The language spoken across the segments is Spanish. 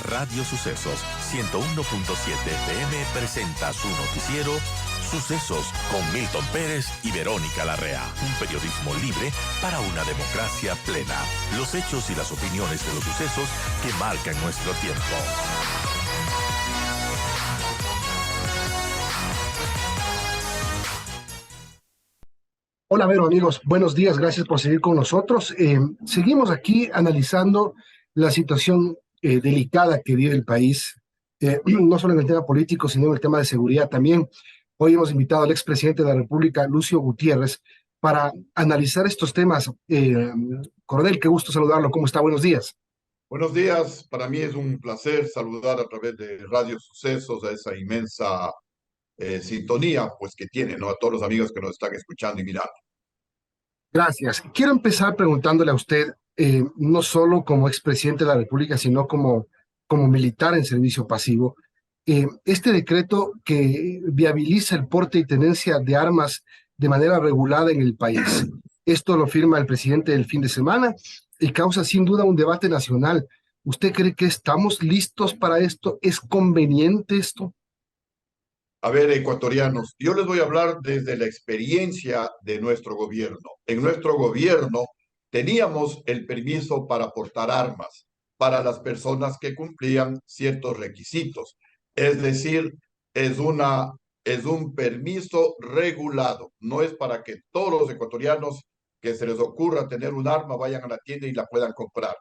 Radio Sucesos 101.7 FM presenta su noticiero Sucesos con Milton Pérez y Verónica Larrea. Un periodismo libre para una democracia plena. Los hechos y las opiniones de los sucesos que marcan nuestro tiempo. Hola, Vero, amigos. Buenos días. Gracias por seguir con nosotros. Seguimos aquí analizando la situación delicada que vive el país, no solo en el tema político, sino en el tema de seguridad también. Hoy hemos invitado al expresidente de la República, Lucio Gutiérrez, para analizar estos temas. Coronel, qué gusto saludarlo. ¿Cómo está? Buenos días. Buenos días. Para mí es un placer saludar a través de Radio Sucesos a esa inmensa sintonía pues que tiene, ¿no? A todos los amigos que nos están escuchando y mirando. Gracias. Quiero empezar preguntándole a usted, no solo como expresidente de la República, sino como militar en servicio pasivo, este decreto que viabiliza el porte y tenencia de armas de manera regulada en el país. Esto lo firma el presidente el fin de semana y causa sin duda un debate nacional. ¿Usted cree que estamos listos para esto? ¿Es conveniente esto? A ver, ecuatorianos, yo les voy a hablar desde la experiencia de nuestro gobierno. En nuestro gobierno teníamos el permiso para portar armas para las personas que cumplían ciertos requisitos. Es decir, es un permiso regulado. No es para que todos los ecuatorianos que se les ocurra tener un arma vayan a la tienda y la puedan comprar.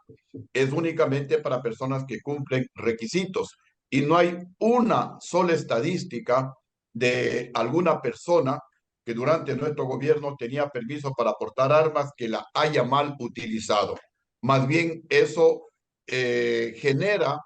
Es únicamente para personas que cumplen requisitos. Y no hay una sola estadística de alguna persona que durante nuestro gobierno tenía permiso para portar armas que la haya mal utilizado. Más bien eso genera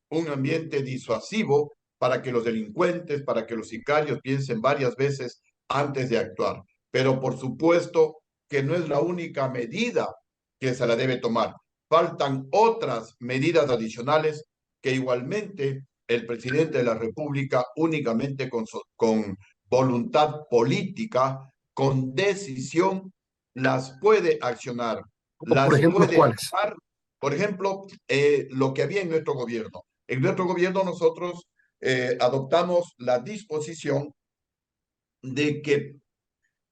un ambiente disuasivo para que los delincuentes, para que los sicarios piensen varias veces antes de actuar. Pero por supuesto que no es la única medida que se la debe tomar. Faltan otras medidas adicionales que igualmente el presidente de la República únicamente con voluntad política, con decisión, las puede accionar. Por ejemplo, ¿cuáles? Por ejemplo, lo que había en nuestro gobierno. En nuestro gobierno nosotros adoptamos la disposición de que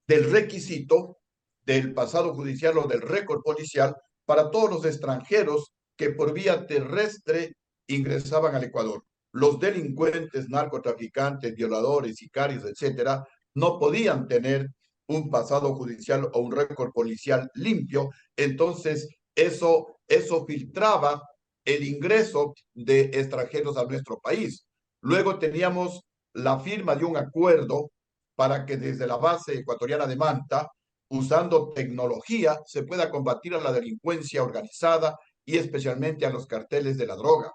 del requisito del pasado judicial o del récord policial para todos los extranjeros que por vía terrestre ingresaban al Ecuador. Los delincuentes, narcotraficantes, violadores, sicarios, etcétera, no podían tener un pasado judicial o un récord policial limpio. Entonces, eso filtraba el ingreso de extranjeros a nuestro país. Luego teníamos la firma de un acuerdo para que desde la base ecuatoriana de Manta, usando tecnología, se pueda combatir a la delincuencia organizada y especialmente a los carteles de la droga.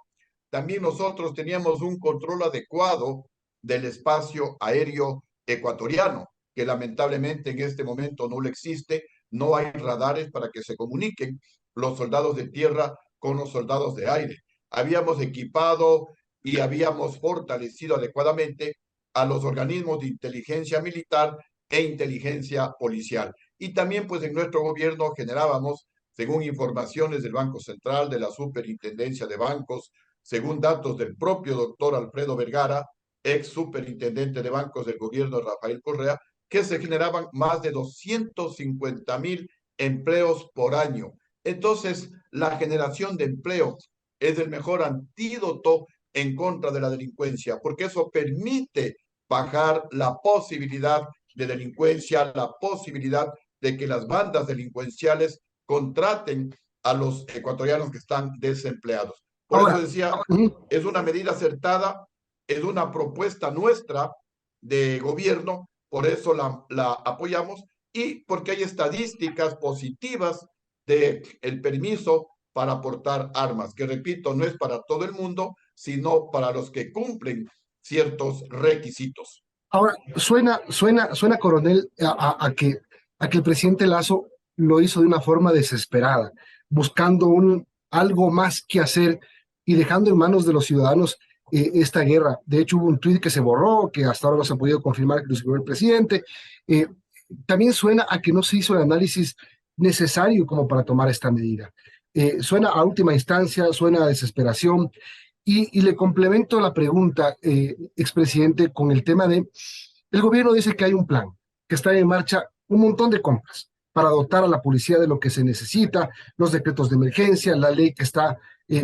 También nosotros teníamos un control adecuado del espacio aéreo ecuatoriano, que lamentablemente en este momento no lo existe. No hay radares para que se comuniquen los soldados de tierra con los soldados de aire. Habíamos equipado y habíamos fortalecido adecuadamente a los organismos de inteligencia militar e inteligencia policial. Y también pues en nuestro gobierno generábamos, según informaciones del Banco Central, de la Superintendencia de Bancos, según datos del propio doctor Alfredo Vergara, ex superintendente de bancos del gobierno de Rafael Correa, que se generaban más de 250,000 empleos por año. Entonces, la generación de empleo es el mejor antídoto en contra de la delincuencia, porque eso permite bajar la posibilidad de delincuencia, la posibilidad de que las bandas delincuenciales contraten a los ecuatorianos que están desempleados. Por eso decía, es una medida acertada, es una propuesta nuestra de gobierno, por eso la apoyamos y porque hay estadísticas positivas del permiso para portar armas, que repito, no es para todo el mundo, sino para los que cumplen ciertos requisitos. Ahora, suena, coronel, a que el presidente Lasso lo hizo de una forma desesperada, buscando algo más que hacer y dejando en manos de los ciudadanos esta guerra. De hecho, hubo un tuit que se borró, que hasta ahora no se ha podido confirmar que lo escribió el presidente. También suena a que no se hizo el análisis necesario como para tomar esta medida. Suena a última instancia, suena a desesperación. Y le complemento la pregunta, expresidente, con el tema de, el gobierno dice que hay un plan, que está en marcha un montón de compras para dotar a la policía de lo que se necesita, los decretos de emergencia, la ley que está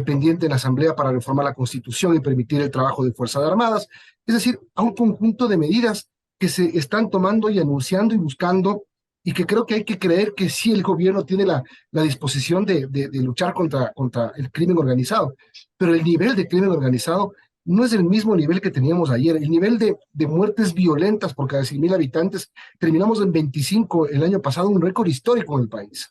pendiente en la Asamblea para reformar la Constitución y permitir el trabajo de Fuerzas Armadas, es decir, a un conjunto de medidas que se están tomando y anunciando y buscando, y que creo que hay que creer que sí el gobierno tiene la disposición de luchar contra el crimen organizado, pero el nivel de crimen organizado no es el mismo nivel que teníamos ayer. El nivel de muertes violentas por cada 100.000 habitantes, terminamos en 25 el año pasado, un récord histórico en el país.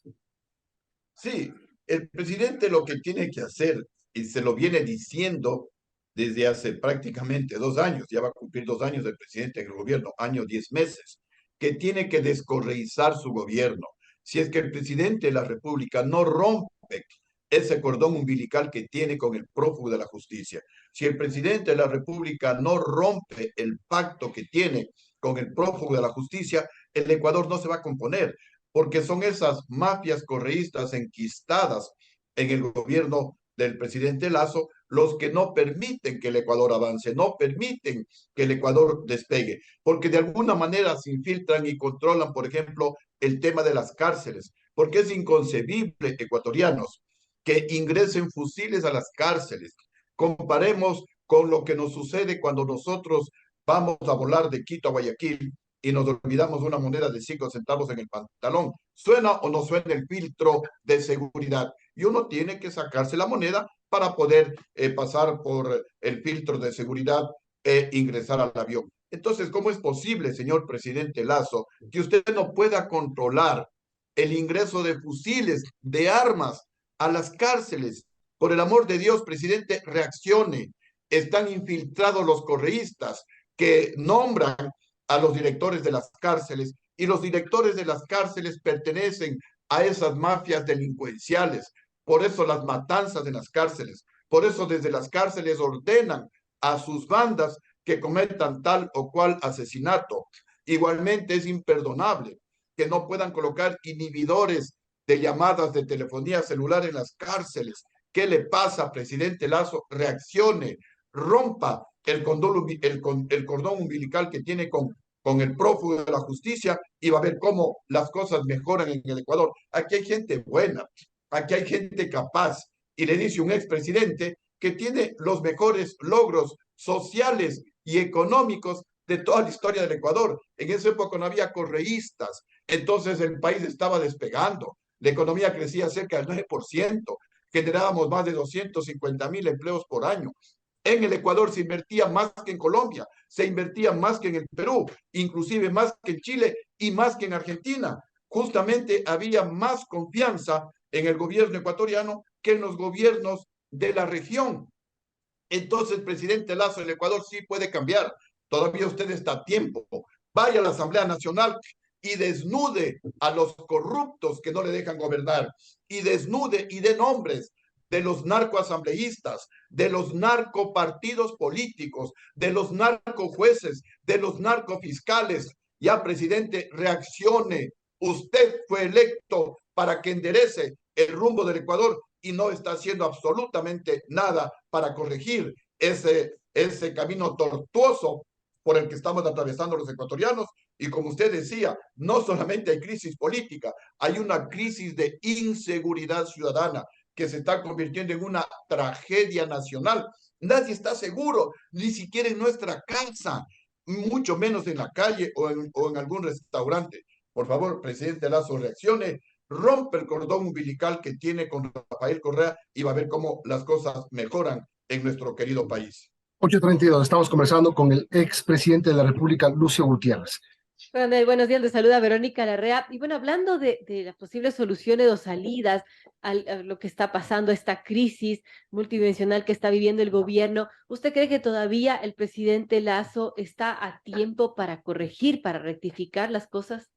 Sí, el presidente lo que tiene que hacer, y se lo viene diciendo desde hace prácticamente 2 años, ya va a cumplir 2 años del presidente del gobierno, año 10 meses, que tiene que descorreizar su gobierno. Si es que el presidente de la República no rompe ese cordón umbilical que tiene con el prófugo de la justicia, si el presidente de la República no rompe el pacto que tiene con el prófugo de la justicia, el Ecuador no se va a componer, porque son esas mafias correístas enquistadas en el gobierno del presidente Lazo los que no permiten que el Ecuador avance, no permiten que el Ecuador despegue, porque de alguna manera se infiltran y controlan, por ejemplo, el tema de las cárceles, porque es inconcebible, ecuatorianos, que ingresen fusiles a las cárceles. Comparemos con lo que nos sucede cuando nosotros vamos a volar de Quito a Guayaquil y nos olvidamos de una moneda de 5 centavos en el pantalón. ¿Suena o no suena el filtro de seguridad? Y uno tiene que sacarse la moneda para poder pasar por el filtro de seguridad e ingresar al avión. Entonces, ¿cómo es posible, señor presidente Lazo, que usted no pueda controlar el ingreso de fusiles, de armas a las cárceles? Por el amor de Dios, presidente, reaccione. Están infiltrados los correístas que nombran a los directores de las cárceles, y los directores de las cárceles pertenecen a esas mafias delincuenciales. Por eso las matanzas en las cárceles, por eso desde las cárceles ordenan a sus bandas que cometan tal o cual asesinato. Igualmente es imperdonable que no puedan colocar inhibidores de llamadas de telefonía celular en las cárceles. ¿Qué le pasa, presidente Lazo? Reaccione, rompa el cordón umbilical que tiene con el prófugo de la justicia, y va a ver cómo las cosas mejoran en el Ecuador. Aquí hay gente buena, aquí hay gente capaz, y le dice un expresidente que tiene los mejores logros sociales y económicos de toda la historia del Ecuador. En esa época no había correístas, entonces el país estaba despegando, la economía crecía cerca del 9%, generábamos más de 250.000 empleos por año. En el Ecuador se invertía más que en Colombia, se invertía más que en el Perú, inclusive más que en Chile y más que en Argentina. Justamente había más confianza en el gobierno ecuatoriano que en los gobiernos de la región. Entonces, presidente Lazo, el Ecuador sí puede cambiar. Todavía usted está a tiempo. Vaya a la Asamblea Nacional y desnude a los corruptos que no le dejan gobernar, y desnude y dé nombres de los narcoasambleístas, de los narcopartidos políticos, de los narcojueces, de los narcofiscales. Ya, presidente, reaccione. Usted fue electo para que enderece el rumbo del Ecuador y no está haciendo absolutamente nada para corregir ese camino tortuoso por el que estamos atravesando los ecuatorianos. Y como usted decía, no solamente hay crisis política, hay una crisis de inseguridad ciudadana que se está convirtiendo en una tragedia nacional. Nadie está seguro, ni siquiera en nuestra casa, mucho menos en la calle o en algún restaurante. Por favor, presidente Lazo, reaccione, rompe el cordón umbilical que tiene con Rafael Correa, y va a ver cómo las cosas mejoran en nuestro querido país. 8:32, estamos conversando con el expresidente de la República, Lucio Gutiérrez. Coronel, buenos días, le saluda Verónica Larrea. Y bueno, hablando de las posibles soluciones o salidas a lo que está pasando, esta crisis multidimensional que está viviendo el gobierno, ¿usted cree que todavía el presidente Lazo está a tiempo para corregir, para rectificar las cosas?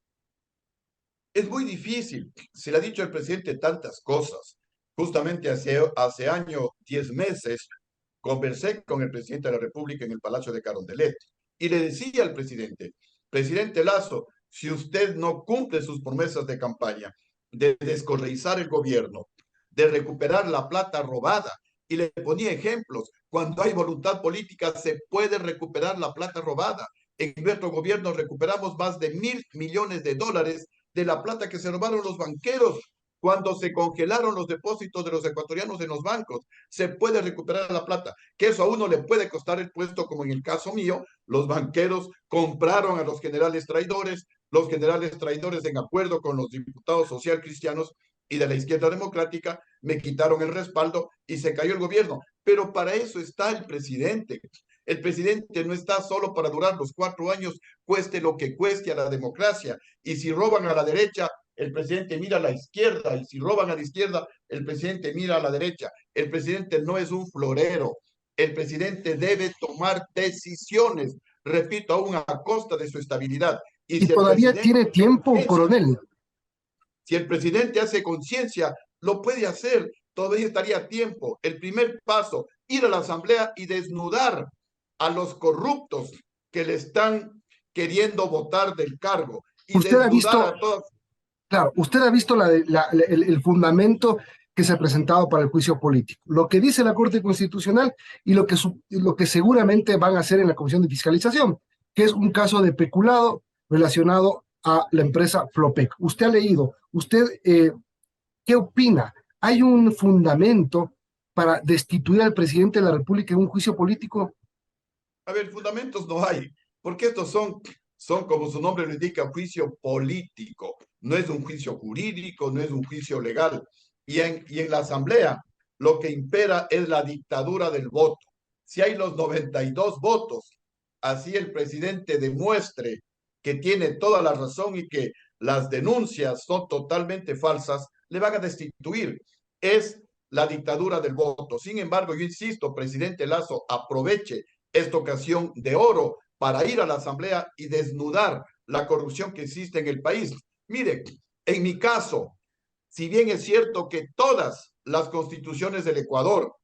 Es muy difícil. Se le ha dicho al presidente tantas cosas. Justamente hace año, 10 meses, conversé con el presidente de la República en el Palacio de Carondelet y le decía al presidente, presidente Lazo, si usted no cumple sus promesas de campaña de descorreizar el gobierno, de recuperar la plata robada y le ponía ejemplos. Cuando hay voluntad política se puede recuperar la plata robada. En nuestro gobierno recuperamos más de $1.000 millones de la plata que se robaron los banqueros cuando se congelaron los depósitos de los ecuatorianos en los bancos. Se puede recuperar la plata, que eso a uno le puede costar el puesto, como en el caso mío, los banqueros compraron a los generales traidores en acuerdo con los diputados social cristianos y de la izquierda democrática, me quitaron el respaldo y se cayó el gobierno. Pero para eso está el presidente. El presidente no está solo para durar los 4 años, cueste lo que cueste a la democracia. Y si roban a la derecha, el presidente mira a la izquierda, y si roban a la izquierda, el presidente mira a la derecha. El presidente no es un florero. El presidente debe tomar decisiones, repito, aún a costa de su estabilidad. Y todavía tiene tiempo, coronel. Si el presidente hace conciencia, lo puede hacer, todavía estaría a tiempo. El primer paso, ir a la asamblea y desnudar a los corruptos que le están queriendo votar del cargo. Y usted ha visto, a todos. Claro, usted ha visto el fundamento que se ha presentado para el juicio político, lo que dice la Corte Constitucional y lo que seguramente van a hacer en la Comisión de Fiscalización, que es un caso de peculado relacionado a la empresa Flopec. Usted ha leído, ¿qué opina? ¿Hay un fundamento para destituir al presidente de la República en un juicio político? A ver, fundamentos no hay, porque estos son, como su nombre lo indica, juicio político. No es un juicio jurídico, no es un juicio legal. Y en la asamblea lo que impera es la dictadura del voto. Si hay los 92 votos, así el presidente demuestre que tiene toda la razón y que las denuncias son totalmente falsas, le van a destituir. Es la dictadura del voto. Sin embargo, yo insisto, presidente Lasso, aproveche esta ocasión de oro para ir a la asamblea y desnudar la corrupción que existe en el país. Mire, en mi caso, si bien es cierto que todas las constituciones del Ecuador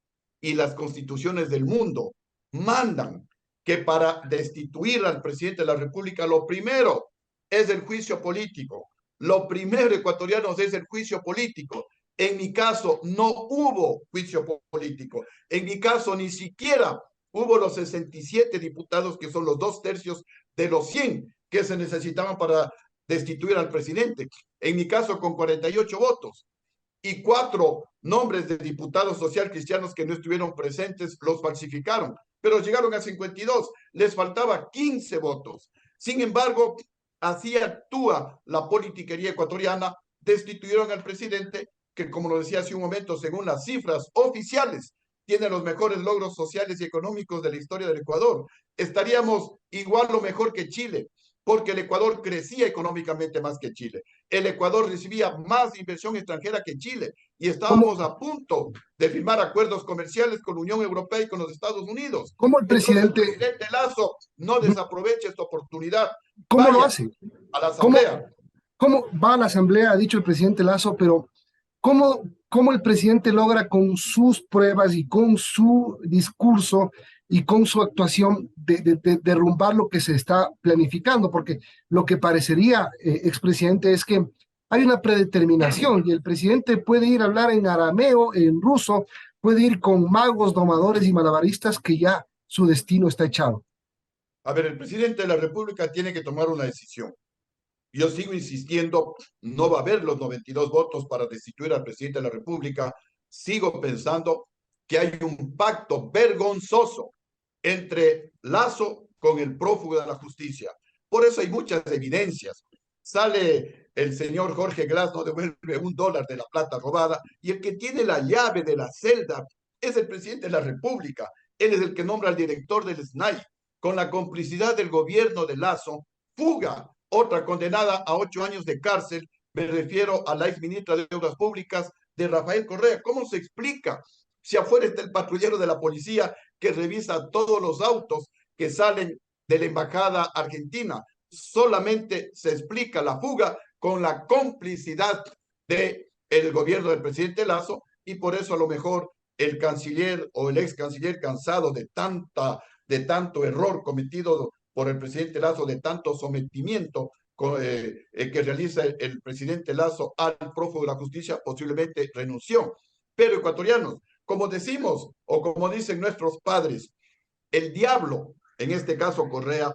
y las constituciones del mundo mandan que para destituir al presidente de la República, lo primero es el juicio político. Lo primero, ecuatorianos, es el juicio político. En mi caso, no hubo juicio político. En mi caso, ni siquiera hubo los 67 diputados, que son los 2/3 de los 100 que se necesitaban para destituir al presidente. En mi caso, con 48 votos y 4 nombres de diputados social cristianos que no estuvieron presentes, los falsificaron, pero llegaron a 52, les faltaba 15 votos. Sin embargo, así actúa la politiquería ecuatoriana, destituyeron al presidente, que como lo decía hace un momento, según las cifras oficiales, tiene los mejores logros sociales y económicos de la historia del Ecuador. Estaríamos igual o mejor que Chile, porque el Ecuador crecía económicamente más que Chile. El Ecuador recibía más inversión extranjera que Chile y estábamos a punto de firmar acuerdos comerciales con la Unión Europea y con los Estados Unidos. ¿Cómo el presidente Lasso no desaproveche esta oportunidad? ¿Cómo lo hace? A la asamblea. ¿Cómo va a la asamblea? Ha dicho el presidente Lasso, pero ¿cómo el presidente logra con sus pruebas y con su discurso y con su actuación de derrumbar lo que se está planificando? Porque lo que parecería, expresidente, es que hay una predeterminación y el presidente puede ir a hablar en arameo, en ruso, puede ir con magos, domadores y malabaristas que ya su destino está echado. A ver, el presidente de la República tiene que tomar una decisión. Yo sigo insistiendo, no va a haber los 92 votos para destituir al presidente de la República. Sigo pensando que hay un pacto vergonzoso entre Lasso con el prófugo de la justicia. Por eso hay muchas evidencias. Sale el señor Jorge Glass, no devuelve $1 de la plata robada, y el que tiene la llave de la celda es el presidente de la República. Él es el que nombra al director del SNAI. Con la complicidad del gobierno de Lasso, fuga otra condenada a 8 años de cárcel. Me refiero a la exministra de Obras Públicas, de Rafael Correa. ¿Cómo se explica? Si afuera está el patrullero de la policía que revisa todos los autos que salen de la embajada argentina. Solamente se explica la fuga con la complicidad del gobierno del presidente Lasso, y por eso a lo mejor el canciller o el ex canciller, cansado de tanto error cometido por el presidente Lasso, de tanto sometimiento que realiza el presidente Lasso al prófugo de la justicia, posiblemente renunció. Pero ecuatorianos, como decimos o como dicen nuestros padres, el diablo, en este caso Correa,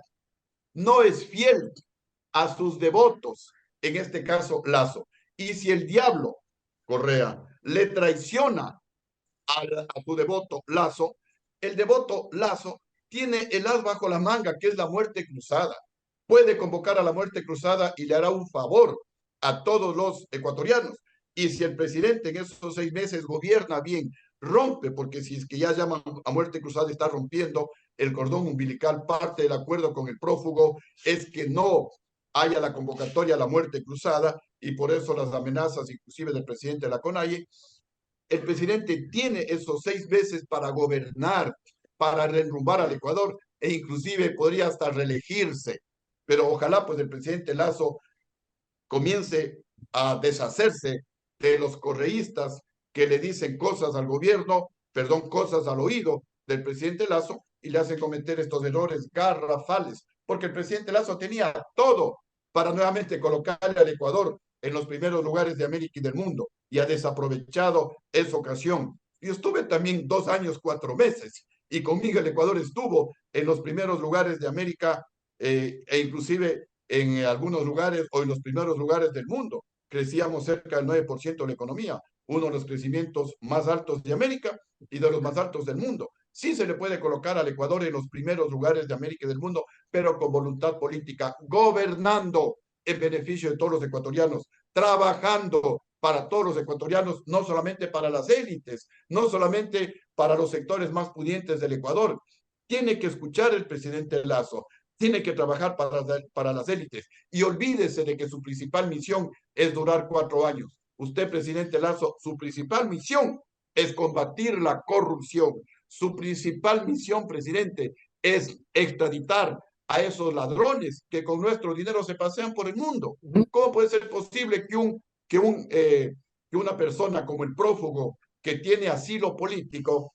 no es fiel a sus devotos, en este caso Lazo. Y si el diablo, Correa, le traiciona a su devoto Lazo, el devoto Lazo tiene el as bajo la manga, que es la muerte cruzada. Puede convocar a la muerte cruzada y le hará un favor a todos los ecuatorianos. Y si el presidente en esos 6 meses gobierna bien, rompe, porque si es que ya llaman a muerte cruzada, está rompiendo el cordón umbilical. Parte del acuerdo con el prófugo es que no haya la convocatoria a la muerte cruzada, y por eso las amenazas inclusive del presidente de la CONAIE. El presidente tiene esos 6 meses para gobernar, para derrumbar al Ecuador, e inclusive podría hasta reelegirse. Pero ojalá pues el presidente Lazo comience a deshacerse de los correístas que le dicen cosas al gobierno, perdón, cosas al oído del presidente Lazo, y le hacen cometer estos errores garrafales, porque el presidente Lazo tenía todo para nuevamente colocarle al Ecuador en los primeros lugares de América y del mundo, y ha desaprovechado esa ocasión. Yo estuve también 2 años, 4 meses, y conmigo el Ecuador estuvo en los primeros lugares de América, e inclusive en algunos lugares o en los primeros lugares del mundo. Crecíamos cerca del 9% de la economía, uno de los crecimientos más altos de América y de los más altos del mundo. Sí se le puede colocar al Ecuador en los primeros lugares de América y del mundo, pero con voluntad política, gobernando en beneficio de todos los ecuatorianos, trabajando para todos los ecuatorianos, no solamente para las élites, no solamente para los sectores más pudientes del Ecuador. Tiene que escuchar el presidente Lazo, tiene que trabajar para las élites, y olvídese de que su principal misión es durar 4 años. Usted, presidente Lazo, su principal misión es combatir la corrupción. Su principal misión, presidente, es extraditar a esos ladrones que con nuestro dinero se pasean por el mundo. ¿Cómo puede ser posible que una persona como el prófugo que tiene asilo político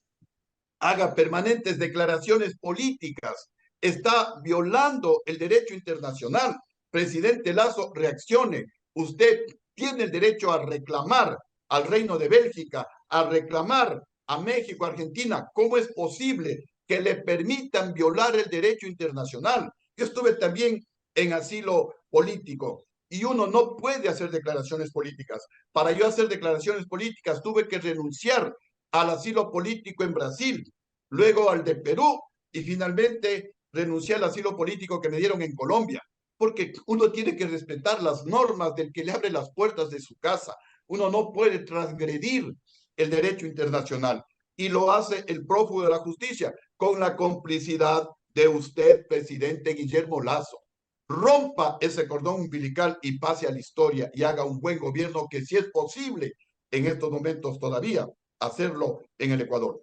haga permanentes declaraciones políticas? Está violando el derecho internacional. Presidente Lazo, reaccione. Usted tiene el derecho a reclamar al Reino de Bélgica, a reclamar a México, Argentina. ¿Cómo es posible que le permitan violar el derecho internacional? Yo estuve también en asilo político, y uno no puede hacer declaraciones políticas. Para yo hacer declaraciones políticas tuve que renunciar al asilo político en Brasil, luego al de Perú, y finalmente renuncié al asilo político que me dieron en Colombia, porque uno tiene que respetar las normas del que le abre las puertas de su casa. Uno no puede transgredir el derecho internacional, y lo hace el prófugo de la justicia con la complicidad de usted, presidente Guillermo Lazo. Rompa ese cordón umbilical y pase a la historia, y haga un buen gobierno, que si es posible en estos momentos todavía hacerlo en el Ecuador.